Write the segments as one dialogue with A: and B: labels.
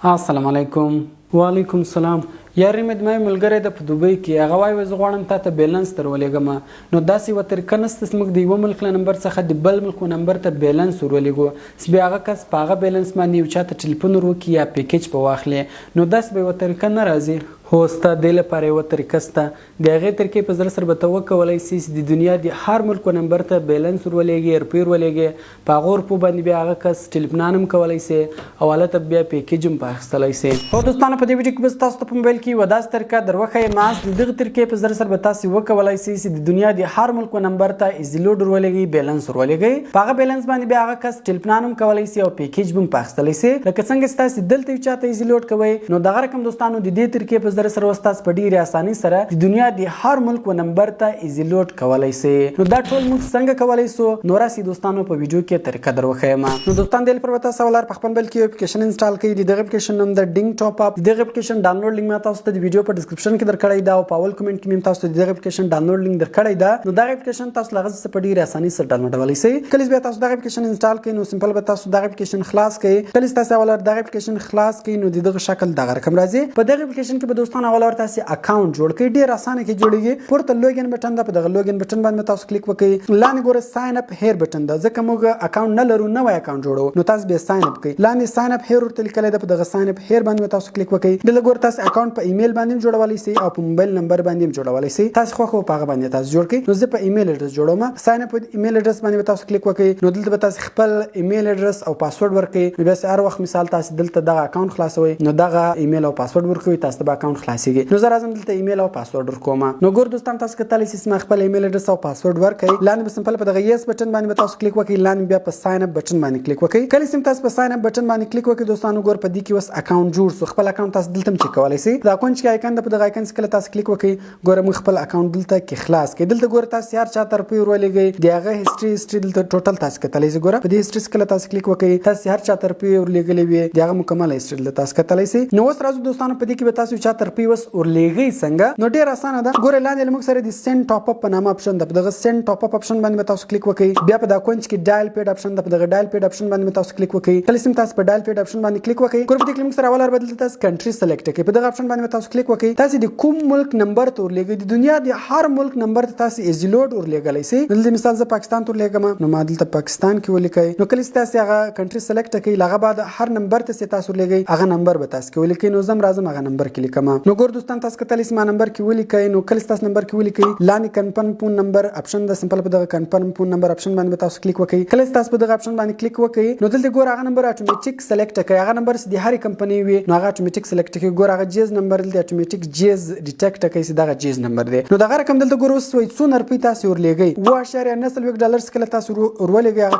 A: السلام علیکم. وعلیکم السلام. یاري مې د ملګری د په دوبۍ کې هغه وایي زه غواړم تا ته بیلنس در ولېږم، نو داسې یوه طریقه نشته چې موږ د یوه ملک له نمبر څخه د بل ملک نمبر ته بیلنس ور ولېږو چې بیا هغه کس په هغه بیلنس باندې یو چا ته ټلیفون ور وکړي یا پیکیج په واخلې، نو داسې به یوه طریقه نه راځي. هو ستا دې لپاره یوه طریقه شته. د هغې طریقې په زړه سره به ته وکولی سي چې د دنیا د هر ملک نمبر ته بیلنس ور ولېږې، روپۍ ور ولېږې، په هغو روپو باندې بیا هغه کس ټلیفونان هم کولی سي او هلته بیا پیکیج هم په اخیستلی سي. هو دوستانو په دې ویډیو کې به تاسو ته په موبایل کې یوه داسې طریقه در وښیم د دغه طریقې په زړه سره به تاسې وکولی سئ چې د دنیا د هر ملک نمبر ته ایزي لوډ ور ولېږئ، بیلنس ور ولېږئ، په هغه بیلنس باندې بیا هغه کس ټلیفونان هم کولی سي او پیکیج به هم په اخیستلی سي. لکه څنګه چې تاسې دلته یو چا ته ایزي لوډ کوئ، نو دغه رقم دوستانو د دې طریقې په زړه سره اوس تاسو په ډېرې اسانۍ سره د دنیا د هر ملک نمبر ته ایزي لوډ کولی سي. نو دا ټول موږ څنګه کولی سو، نو راسئ دوستانو په ویډیو کې طریقه در وښیم. نو دوستان دې لپاره به تاسو اول په خپل موبایل کې یو اپلیکیشن انسټال کړئ. د دغه اپلیکیشن نوم د ډینګ ټاپ اپ. د دغه اپلیکیشن ډاونلوډ لینک ما تاسو ته د ویډیو په ډسکرپشن کې درکړی دا او په اول کمنټ کې مې تاسو ته د دغه اپلیکیشن ډاونلوډ لینک درکړی دا. نو دغه اپلیکیشن تاسو له هغه څخه په ډېرې اسانۍ سره ډاونلوډولی سئ. کله چې بیا تاسو دغه اپلیکیشن انسټال کړئ نو سمپل به تاسو دغه اپلیکیشن خلاص کړئ. کله چې تاسو اول دغه اپلیکیشن خلاص کړئ نو د دغه شکل دغه رقم راځي. په دغه اپلیکیشن کې به دوستان اول تاسو اکاونټ جوړ کړئ. ډېر اسانه کې جوړیږي. پورته لوګین بټن ده، په دغه لوګین بټن باندې تاسو کلیک وکړئ. لاندې ګوره ساين اپ هیر بټن ده، ځکه موږ اکاونټ نه لرو، نوی اکاونټ جوړو، نو تاسو به ساين اپ کړئ. لاندې ساين اپ هیر ورته لیکلی ده، په دغه ساين اپ هیر باندې تاسو کلیک وکړئ. دلته ګوره تاسو اکاونټ په ایمیل باندې جوړولی سئ او په موبایل نمبر باندې هم جوړولی سئ. تاسو خوښ په هغه باندې تاسو جوړ کړئ. نو زه په ایمیل اډرس جوړوم. ساين اپ ایمیل اډرس باندې تاسو کلیک وکړئ. نو دلته به تاسو خپل ایمیل اډرس او پاسورډ ورکړئ. نو بیا هر وخت مثال تاسو دلته دغه اکاونټ خلاصوي، نو دغه ایمیل او پاسورډ ورکوي، تاسو ته به اکاونټ خلاصيږي. نو زه راځم دلته ایمیل او پاسورډ ورکوم. نو ګور دوستان تاسو کتلی سئ ما خپل ایمیل اډرس او پاسورډ ورکړئ. لاندې به سمپل په دغه یس بټن باندې تاسو کلیک وکړئ. لاندې بیا په ساين اپ بټن باندې کلیک وکړئ. کله چې تاسو په ساين اپ بټن باندې کلیک وکړئ دوستانو ګور په دې کې اوس اکاونټ جوړ سو. خپل اکاونټ تاسو دلته هم چک کولی سئ. د اکاونټ چې آیکن ده، په دغه آیکن کله تاسو کلیک وکړئ ګوره موږ خپل اکاونټ دلته کې خلاص کړئ. دلته ګوره تاسو هر چا ته روپۍ ور ولېږئ، د هغه هسټري دلته ټوټل تاسو کتلی سئ. ګوره په دې هسټري کله تاسو کلیک وکړئ، تاسو هر چا ته روپۍ ور لېږلې وي، د هغه مکمل هسټري دلته تاسو کتلی سئ. نو اوس راځو دوستانو په دې کې به تاسو چا ته روپۍ اوس ور لېږئ څنګه، نو ډېر اسانه ده. ګوره لاندې موږ سره د سینډ ټاپ اپ په نامه اپشن ده، په دغه سینډ ټاپ اپ اپشن باندې تاسو کلیک وکړئ. بیا په دغه کونج کې ډایل پیډ اپشن ده، په دغه ډایل پیډ اپشن باندې تاسو کلیک وکړئ. کله چې تاسو په ډایل پیډ اپشن باندې کلیک وکړئ، ګوره په دې کې موږ سره اول بدل تاسو کنټری سلیکټ کړئ. په دغه اپشن باندې تاسو کلیک وکړئ. تاسو د کوم ملک نمبر ته ور لېږئ، د دنیا د هر ملک نمبر ته تاسو ایزي لوډ ور لېږلی سئ. دلته مثال زه پاکستان ته ور لېږم، نو ما دلته پاکستان کې ولیکئ. نو کله چې تاسو هغه کنټری سلیکټ کړئ، هغه بعد هر نمبر ته تاسو ور لېږئ، هغه نمبر به تاسو کې ولیکئ. نو زه راځم هغه نمبر کې لیکم. نو ګور دوستان تاسو کتلی سئ ما نمبر کې ولیکئ. نو کله چې تاسو نمبر کې ولیکئ، لاندې کنفرم فون نمبر اپشن ده، سمپل په دغه کنفرم فون نمبر اپشن باندې تاسو کلیک وکړئ. کله چې تاسو په دغه اپشن باندې کلیک وکړئ، نو دلته ګور هغه نمبر اتوماتیک سلیکټ کړئ. هغه نمبر چې د هرې کمپنۍ وي نو هغه اتوماتیک سلیکټ کړئ. ګور هغه جیز نمبر دلته اتوماتیک جیز ډیټیکټ کړئ چې دغه جیز نمبر دی. نو دغه رقم دلته ګور اوس وایي څونه روپۍ تاسو ور لېږئ، 9.9 ډالر کله تاسو ور ولېږئ هغه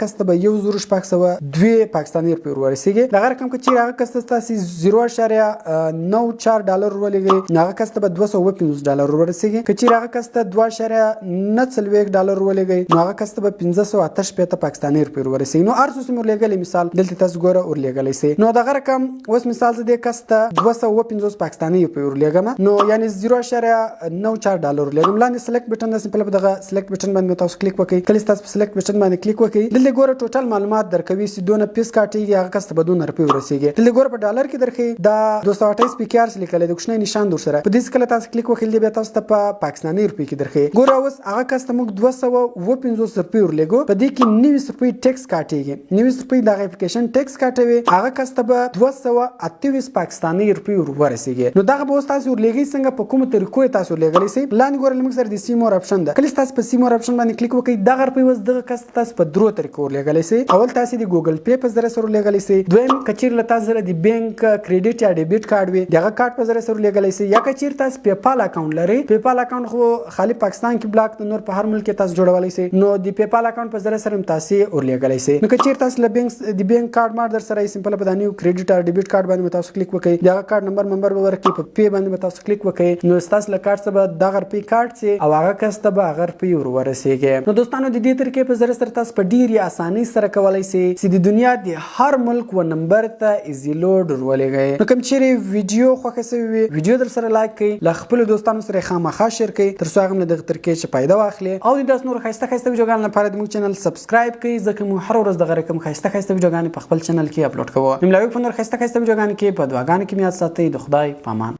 A: کس ته به 1.2 پاکستاني روپۍ ور ورسېږي. دغه رقم که چیرې هغه کس ته تاسو 0.94 ډالر ور ولېږئ، نو هغه کس ته به 250 ډالر ور ورسېږي. که چیرې هغه کس ته 2.9 ډالر ور ولېږئ، نو هغه کس ته به 558 پاکستاني روپۍ ور ورسېږي. نو هر څه چې مو ور لېږلي مثال دلته تاسو ګوره ور لېږلی سئ. نو دغه رقم اوس مثال زه دې کس ته 250 پاکستاني روپۍ ور لېږم، نو یعنې 0.94 ډالر ور لېږم. لاندې سلیکټ بټن ده، سمپل په دغه سلیکټ بټن باندې تاسو کلیک وکړئ. کله چې تاسو په سلیکټ بټن باندې کلیک وکړئ، دلته ګوره ټوټل معلومات درکوي چې دونه پیس کاټېږي، هغه کس ته به دونه روپۍ ورسېږي. دلته ګوره په ډالر کې درښیي دا 228 PKR لیکلی د کوچنی نشان در سره. په دې کله تاسو کلیک وکړئ بیا تاسو ته په پاکستاني روپۍ کې درښیي. ګوره اوس هغه کس ته موږ 250 روپۍ ور لېږو، په دې کې 90 روپۍ ټیکس کاټېږي. 90 روپۍ دغه اپلیکیشن ټیکس کاټوي، هغه کس ته به 228 پاکستاني روپۍ ور ورسېږي. نو دغه به اوس تاسو ور لېږئ څنګه، په کومو طریقو یې تاسو ور لېږلی سئ. لاندې ګوره موږ سره د سی مور اپشن ده. کله چې تاسو په سی مور اپشن باندې کلیک وکړئ، دغه روپۍ اوس دغه کس ته تاسو په درو طریقو ور لېږلی سئ. اول تاسو د ګوګل پې په ذریعه سره ور لېږلی سئ. دویم که چیرې له تاسو سره د بینک کریډیټ یا ډیبټ کارډ وي، دغه کارډ په ذریعه سره ور لېږلی سئ. یا که چیرې تاسو پیپال اکاونټ لرئ، پیپال اکاونټ خو خالي پاکستان کې بلاک ده، نور په هر ملک کې تاسو جوړولی سئ. نو د پیپال اکاونټ په ذریعه سره هم تاسو ور لېږلی سئ. نو که چیرې تاسو له بینک کارډ مار در سره سمپل په دانیو کریډیټ او ډیبټ کارډ باندې تاسو کلیک وکړئ، دغه کارډ نمبر به ورکړي، په پی باندې تاسو کلیک وکړئ، نو تاسو له کارډ څخه به دغه روپۍ کارډ سي او هغه کس ته به هغه روپۍ ور ورسېږي. نو دوستانو د دې طریقې په ذریعه سره تاسو په ډېرې اسانۍ سره کولی سئ چې د دنیا د هر ملک و نمبر ته ایزي لوډ ور ولېږئ. نو کوم چیرې ویډیو خوښ شوی وي ویډیو در سره لایک کړئ له خپل دوستانو سره خامخا شیر کړئ تر څو هغه هم دغه ترکیب چې فائدہ واخلي او داس نور خسته ویډیوګان لپاره د موږ چینل سبسکرایب کړئ ځکه موږ هر ورځ دغه رقم خسته ویډیوګان په خپل چینل کې اپلوډ کوو نو ملاوي په نور خسته ویډیوګان کې په دعاګانو کې میاد ساتئ د خدای پامان